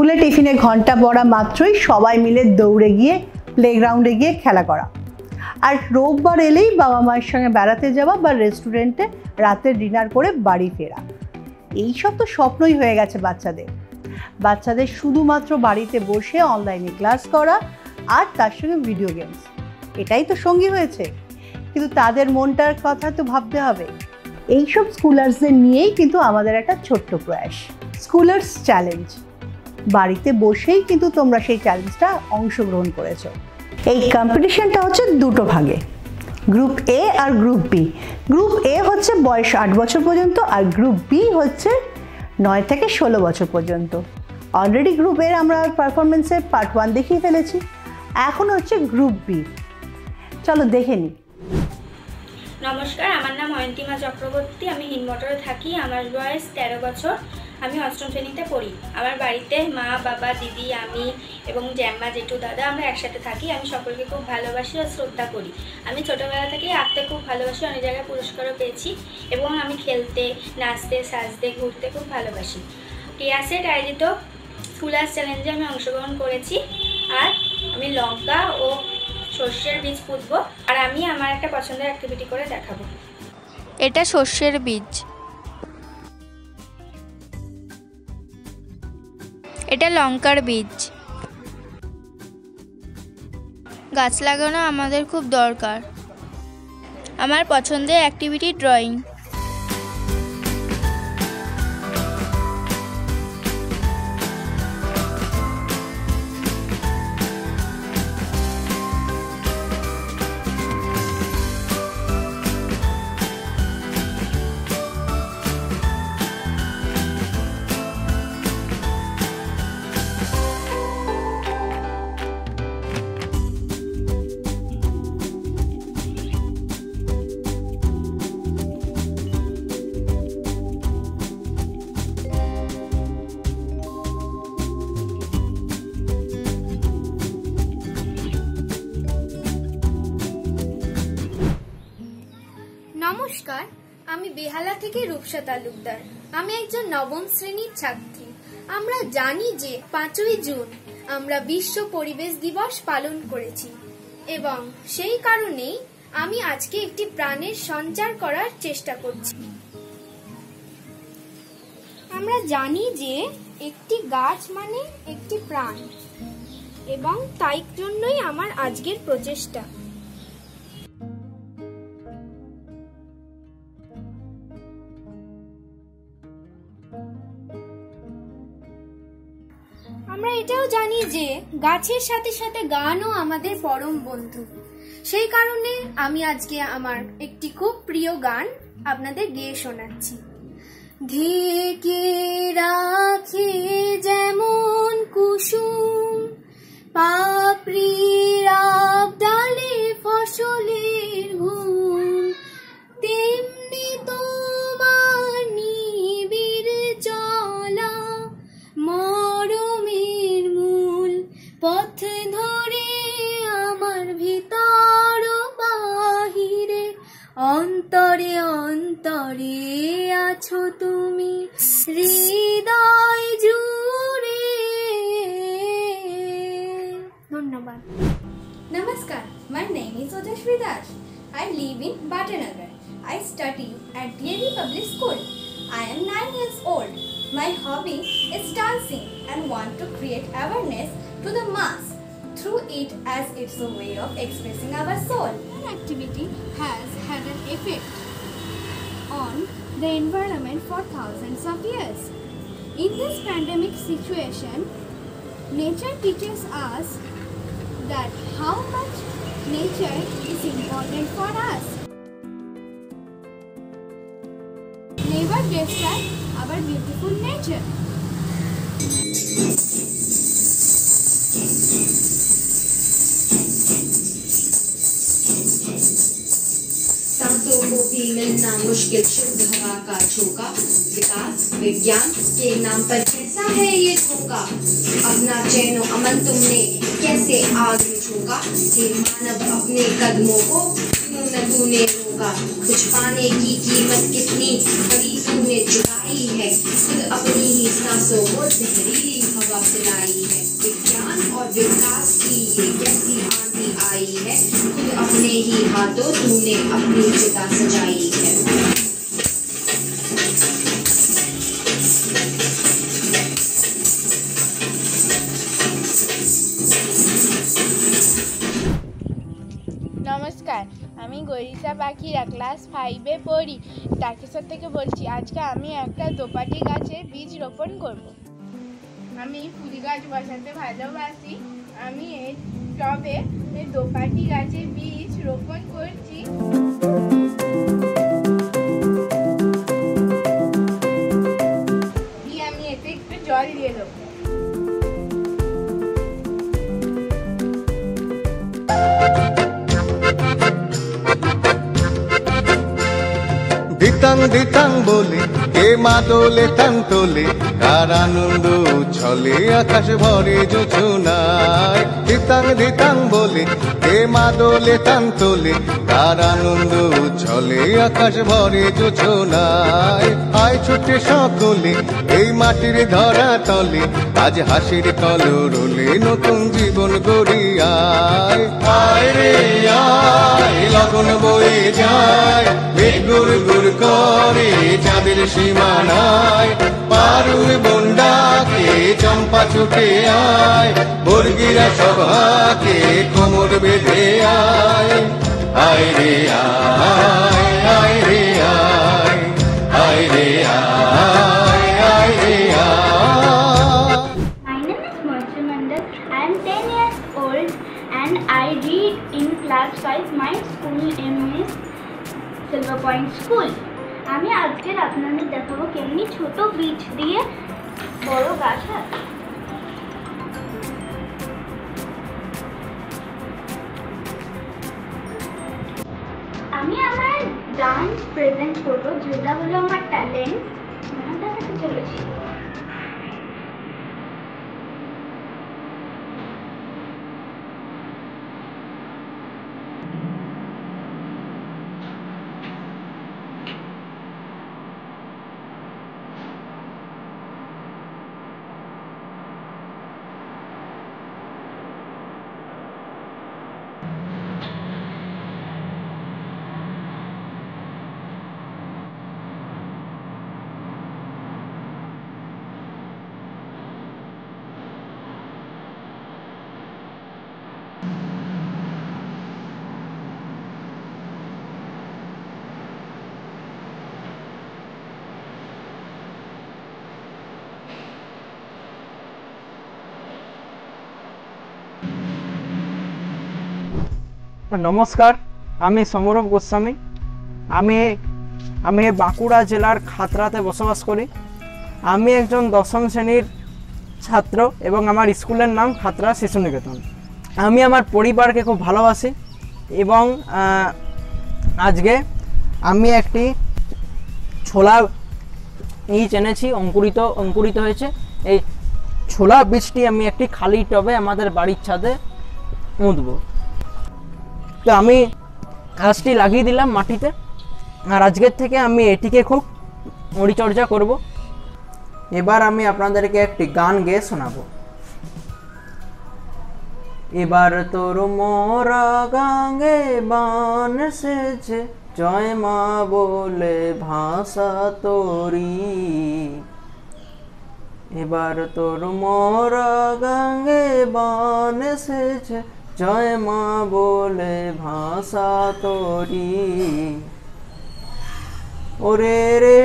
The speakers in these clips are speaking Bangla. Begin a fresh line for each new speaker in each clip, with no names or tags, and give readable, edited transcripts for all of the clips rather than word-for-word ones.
স্কুলে টিফিনে ঘন্টা পড়া মাত্রই সবাই মিলে দৌড়ে গিয়ে প্লেগ্রাউন্ডে গিয়ে খেলা করা, আর রোববার এলেই বাবা মায়ের সঙ্গে বেড়াতে যাওয়া বা রেস্টুরেন্টে রাতে ডিনার করে বাড়ি ফেরা। এইসব তো স্বপ্নই হয়ে গেছে বাচ্চাদের শুধুমাত্র বাড়িতে বসে অনলাইনে ক্লাস করা আর তার সঙ্গে ভিডিও গেমস, এটাই তো সঙ্গী হয়েছে। কিন্তু তাদের মনটার কথা তো ভাবতে হবে। এইসব স্কুলার্সদের নিয়েই কিন্তু আমাদের একটা ছোট্ট প্রয়াস, স্কুলার্স চ্যালেঞ্জ। বাড়িতে বসেই কিন্তু তোমরা সেই চ্যালেঞ্জটা অংশগ্রহণ করেছো। এই কম্পিটিশনটা হচ্ছে দুটো ভাগে, গ্রুপ এ আর গ্রুপ বি। গ্রুপ এ হচ্ছে বয়স 8 বছর পর্যন্ত আর গ্রুপ বি হচ্ছে 9 থেকে 16 বছর পর্যন্ত। অলরেডি গ্রুপ এর আমরা পারফরমেন্সের পার্ট 1 দেখিয়ে ফেলেছি, এখন হচ্ছে গ্রুপ বি। চলো দেখে নিই।
নমস্কার, আমার নাম অয়ন্তিমা চক্রবর্তী। আমি হিনমটরে থাকি। আমার বয়স 13 বছর। আমি 8ম শ্রেণীতে পড়ি। আমার বাড়িতে মা, বাবা, দিদি, আমি এবং জ্যাম্মা, জেঠু, দাদা আমরা একসাথে থাকি। আমি সকলকে খুব ভালোবাসি ও শ্রদ্ধা করি। আমি ছোটোবেলা থেকেই আঁকতে খুব ভালোবাসি, অনেক জায়গায় পুরস্কারও পেয়েছি এবং আমি খেলতে, নাচতে, সাজতে, ঘুরতে খুব ভালোবাসি। টিয়াসেট আয়োজিত স্কুলার্স চ্যালেঞ্জে আমি অংশগ্রহণ করেছি। আর আমি লঙ্কা ও সর্ষের বীজ পুঁতবো, আর আমি আমার একটা পছন্দের অ্যাক্টিভিটি করে দেখাবো।
এটা সর্ষের বীজ, এটা লঙ্কার বীজ। গাছ লাগানো আমাদের খুব দরকার। আমার পছন্দের অ্যাক্টিভিটি ড্রয়িং।
নমস্কার, আমি বেহালা থেকে রূপসা তালুকদার। আমি একজন 9ম শ্রেণীর ছাত্রী। আমরা জানি যে 5ই জুন আমরা বিশ্ব পরিবেশ দিবস পালন করেছি এবং সেই কারণেই আমি আজকে একটি প্রাণের সঞ্চার করার চেষ্টা করছি। আমরা জানি যে একটি গাছ মানে একটি প্রাণ এবং তাই জন্যই আমার আজকের প্রচেষ্টা। আমরা এটাও জানি যে গাছের সাথে সাথে গানও আমাদের পরম বন্ধু। সেই কারণে আমি আজকে আমার একটি খুব প্রিয় গান আপনাদের গেয়ে শোনাচ্ছি। ঢেকে রাখে যেমন কুসুম পাপড়ির ডালে ফসলের ঘুম, তেমনি তোমার নিবিড় চলা মরমের মূল পথ ধরে আমার ভিতর বাহিরে অন্তরে অন্তরে আছো তুমি হৃদয় জুড়ে। ধন্যবাদ।
Namaskar, my name is Ojashvi Das. I live in Bhatanagar. I study at DAV Public School. I am 9 years old. My hobby is dancing and want to create awareness to the mass through it as it's a way of expressing our soul.
An activity has had an effect on the environment for thousands of years. In this pandemic situation, nature teaches us that how much nature is important for us. Never destroy our beautiful nature.
सांसों को भी मिलना मुश्किल, शुद्ध हवा का झोंका, विकास विज्ञान के नाम पर कैसा है ये धोखा। अपना चैन और अमन तुमने कैसे आगे झोंका, ये मानव अपने कदमों को क्यों न तूने रोका। कुछ पाने की कीमत कितनी बड़ी तूने चुकाई है, खुद अपनी ही सांसों को जहरीली हवा बतलाई है। विज्ञान और विकास की ये कैसी आंधी आई है, खुद अपने ही हाथों तूने अपनी चिता सजाई है।
নমস্কার, আমি গরিসা পাখিরা ক্লাস 5-এ পড়ি। টাকেশ্বর থেকে বলছি। আজকে আমি একটা দোপাটি গাছের বীজ রোপণ করব। আমি ফুল গাছ বসাতে ভালোবাসি। আমি এই টবে দোপাটি গাছের বীজ রোপণ করছি। দিয়ে আমি এতে একটু জল দিয়ে দেবো।
দিতাং দিতাং বলে কে মা দোলে তাং তোলে, কার আনন্দ ছলে আকাশ ভরে জোছনায়। দিতাং দিতাং বলে কে মা দোলে তাং তোলে, কার আনন্দ ছলে আকাশ ভরে জোছনায়। আয় ছুটে সকলে এই মাটির ধরা তলে, আজ হাসির কলরলে নতুন জীবন গড়ি আয়। আয় রে আয়, লগন বয়ে যায়, মেঘ গুড় গুড় করে চাঁদের সীমানায়। পারুল বন্ডাকে চম্পা ছুটে আয়, বর্গিরা সভাকে কোমর বেঁধে আয়। আয় রে আয়, আয় রে আয়, আয় রে আয়, আয় রে আয়।
My name is Mochi Mandal. I am 10 years old and I read in class 5. My school name is Silver Point School. আমি আজকের আপনাদের দেখাবো কেমনি ছোট বীজ দিয়ে বড় গাছ হয়। আমি আমার ডান্স প্রেজেন্ট করব, যেটা হলো আমার ট্যালেন্ট। দেখাতে চলেছি।
নমস্কার, আমি সমরভ গোস্বামী। আমি বাঁকুড়া জেলার খাতড়াতে বসবাস করি। আমি একজন 10ম শ্রেণীর ছাত্র এবং আমার স্কুলের নাম খাতড়া শিশু নিকেতন। আমি আমার পরিবারকে খুব ভালোবাসি এবং আজকে আমি একটি ছোলা বীজ এনেছি, অঙ্কুরিত হয়েছে। এই ছোলা বীজটি আমি একটি খালি টবে আমাদের বাড়ির ছাদে পুঁতব। তো আমি গাছটি লাগিয়ে দিলাম মাটিতে, আর আজকের থেকে আমি এটিকে খুব পরিচর্যা করব। এবার আমি আপনাদেরকে একটি গান গেয়ে শোনাবো। এবার তোর মোরা গাঙ্গে বান সেজে, জয় মা বলে ভাষা তোরি। এবার তোর মোরা গাঙ্গে বান সেজে, জয় মা বলে ভাষা তোরি। ওরে রে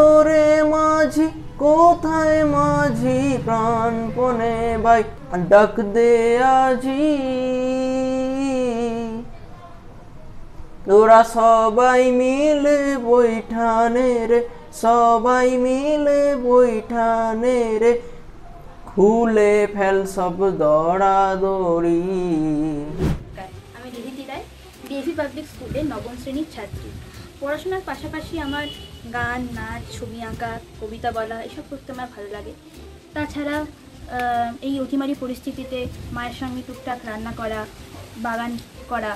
ওরে মাঝি, কোথায় মাঝি প্রাণপণে ভাই, ডাক দে আজি। তোরা সবাই মিলে বৈঠানে রে, সবাই মিলে বৈঠানে রে, খুলে ফেল সব দড়াদড়ি।
আমি দিদি রায়, ডিএভি পাবলিক স্কুলে 9ম শ্রেণীর ছাত্রী। পড়াশোনার পাশাপাশি আমার গান, নাচ, ছবি আঁকা, কবিতা বলা এসব করতে আমার ভালো লাগে। তাছাড়া এই অতিমারি পরিস্থিতিতে মায়ের সঙ্গে টুকটাক রান্না করা, বাগান করা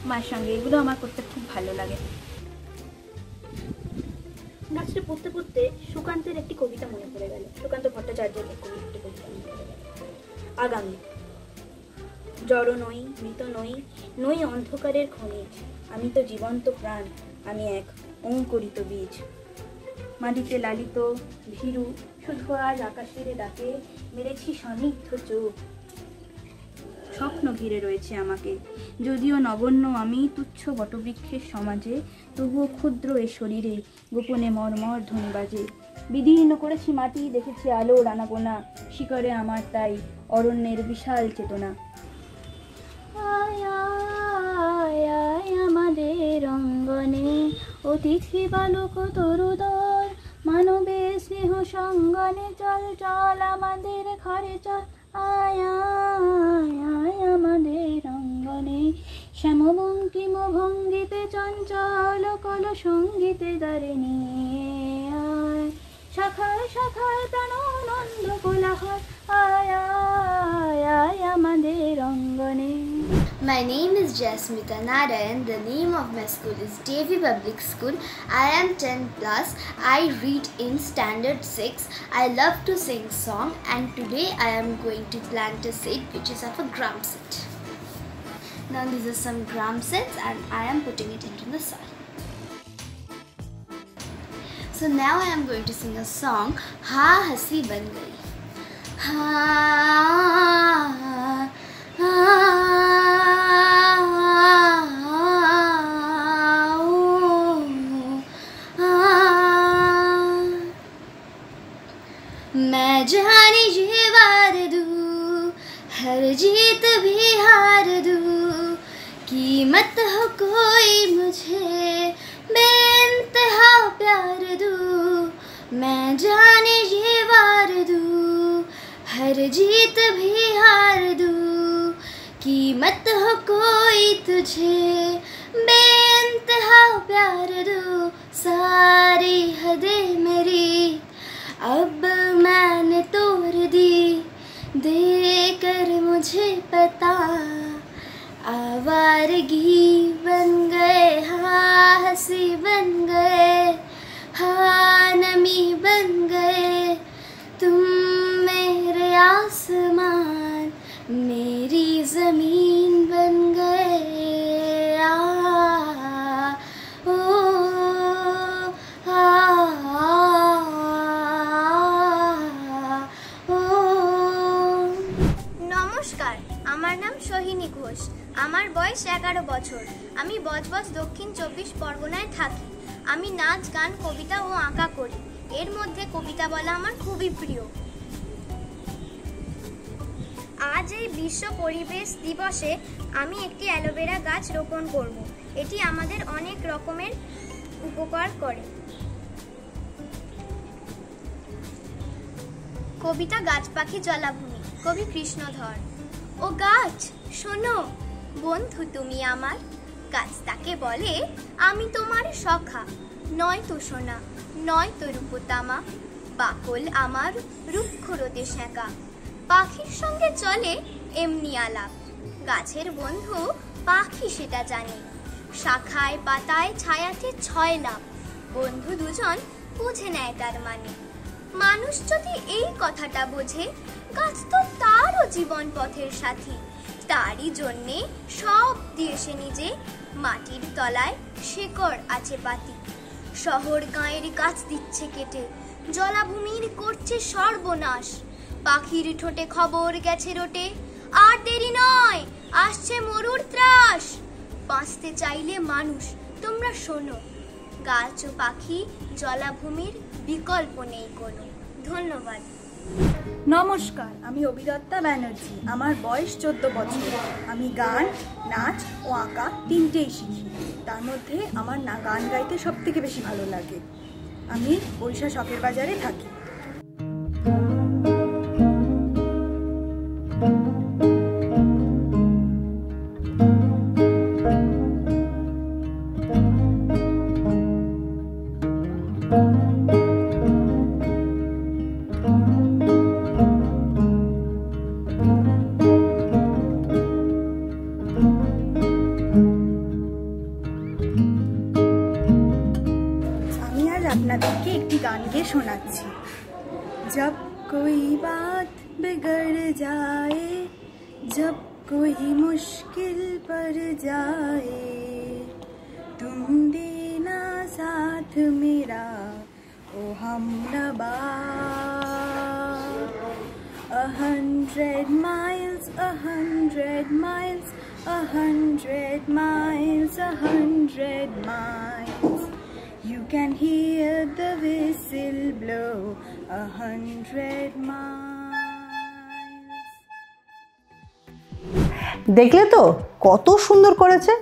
মায়ের সঙ্গে, এগুলো আমার করতে খুব ভালো লাগে। গাছটা পড়তে পড়তে সুকান্তের একটি কবিতা মনে পড়ে গেল। সুকান্ত ভট্টাচার্যের একটি কবিতা মনে পড়ে গেল। আগামী জড় নই, মৃত নই, নই অন্ধকারের খনিজ, আমি তো জীবন্ত প্রাণ, আমি এক অঙ্কুরিত বীজ। মাটিতে লালিত ভীরু, শুধু আজ আকাশের ডাকে মেরেছি সনিগ্ধ চোখ। স্বপ্ন ঘিরে রয়েছে আমাকে, যদিও নগণ্য আমি তুচ্ছ বটবৃক্ষের সমাজে, তবুও ক্ষুদ্র এ শরীরে গোপনে মর্মর ধ্বনি বাজে। বিদীর্ণ করেছি মাটি, দেখেছি আলো রানাপোনা, শিকরে আমার তাই অরণ্যের বিশাল চেতনা। আয় আয় আয় আমাদের অঙ্গনে, অতিথি বালক তরুদর, মানবের স্নেহ সঙ্গনে, চল চল আমাদের ঘরে চল। আয় আয় আয় আমাদের অঙ্গনে, শ্যামবঙ্কিম ভঙ্গিতে চঞ্চল কল সঙ্গীতে দ্বারে নিয়ে আয়, শাখায় শাখায় প্রাণানন্দ কোলাহল, আয় আয় আয় আমাদের অঙ্গনে।
My name is Jasmita Narayan. The name of my school is Devi Public School. I am 10 plus. I read in standard 6. I love to sing song, and today I am going to plant a seed which is of a gram seed. Now these are some gram seeds and I am putting it into the soil. So now I am going to sing a song, Ha Hasi Ban Gayi. Ha मैं जाने ये वार दूँ, हर जीत भी हार दूँ, कीमत हो कोई मुझे बेइंतहा प्यार दूँ। मैं जाने ये वार दूँ, हर जीत भी हार दूँ, कीमत हो कोई तुझे बेइंतहा प्यार दूँ। सारी हदें मेरी अब मैंने तोड़ दी, देकर मुझे पता आवारगी बन गए, हाँ हंसी बन गए, हाँ नमी बन गए, तुम मेरे आसमान मेरी ज़मीन बन गए।
নমস্কার, আমার নাম সোহিনী ঘোষ। আমার বয়স 11 বছর। আমি বজবজ দক্ষিণ 24 পরগনায় থাকি। আমি নাচ, গান, কবিতা ও আঁকা করি। এর মধ্যে কবিতা বলা আমার খুবই প্রিয়। আজ এই বিশ্ব পরিবেশ দিবসে আমি একটি অ্যালোভেরা গাছ রোপণ করব। এটি আমাদের অনেক রকমের উপকার করে। কবিতা গাছ পাখি জলাভূমি, কবি কৃষ্ণধর। ও গাছ শোনো, বন্ধু তুমি আমার, গাছ তাকে বলে আমি তোমার সখা, নয় তো সোনা নয় তো রূপতামা, বাকল আমার রুক্ষ রোদে সেঁকা, পাখির সঙ্গে চলে এমনি আলাপ, গাছের বন্ধু পাখি সেটা জানে, শাখায় পাতায় ছায়াতে ছয় লাভ, বন্ধু দুজন বুঝে নেয় তার মানে। মানুষ যদি এই কথাটা বোঝে, গাছ তো তারও জীবন পথের সাথী, তারই জন্যে সব দিয়েছে নিজে, মাটির তলায় শেকড় আছে পাতি। শহর গাঁয়ের গাছ দিচ্ছে কেটে, জলাভূমির করছে সর্বনাশ, পাখির ঠোঁটে খবর গেছে রোটে, আর দেরি নয় আসছে মরুর ত্রাস। বাঁচতে চাইলে মানুষ তোমরা শোনো, গাছ ও পাখি জলাভূমির বিকল্প নেই কোনো। ধন্যবাদ।
নমস্কার, আমি অভিদত্তা ব্যানার্জি। আমার বয়স 14 বছর। আমি গান, নাচ ও আঁকা তিনটেই শিখি। তার মধ্যে আমার গান গাইতে সব থেকে বেশি ভালো লাগে। আমি ওড়িশা শখের বাজারে থাকি। আপনাদেরকে जब कोई बात बिगड़ जाए, जब कोई मुश्किल पड़ जाए, तुम देना साथ मेरा ओ हमनवा। 100 miles, 100 miles, 100 miles, 100 miles. You can hear the whistle blow 100 miles.
দেখলে তো কত সুন্দর করেছে।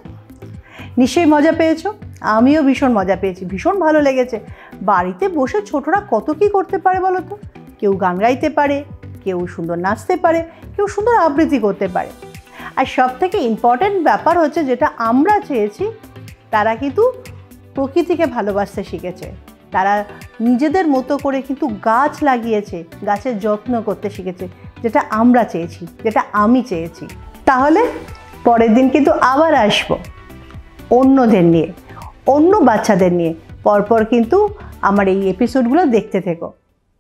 নিশ্চয়ই মজা পেয়েছো, আমিও ভীষণ মজা পেয়েছি, ভীষণ ভালো লেগেছে। বাড়িতে বসে ছোটরা কত কি করতে পারে বলো তো। কেউ গান গাইতে পারে, কেউ সুন্দর নাচতে পারে, কেউ সুন্দর আবৃত্তি করতে পারে। আর সব থেকে ইম্পর্ট্যান্ট ব্যাপার হচ্ছে যেটা আমরা চেয়েছি, তারা কিন্তু প্রকৃতিকে ভালোবাসতে শিখেছে। তারা নিজেদের মতো করে কিন্তু গাছ লাগিয়েছে, গাছের যত্ন করতে শিখেছে, যেটা আমরা চেয়েছি, যেটা আমি চেয়েছি। তাহলে পরের দিন কিন্তু আবার আসবো অন্যদের নিয়ে, অন্য বাচ্চাদের নিয়ে। পরপর কিন্তু আমার এই এপিসোডগুলো দেখতে থেকো।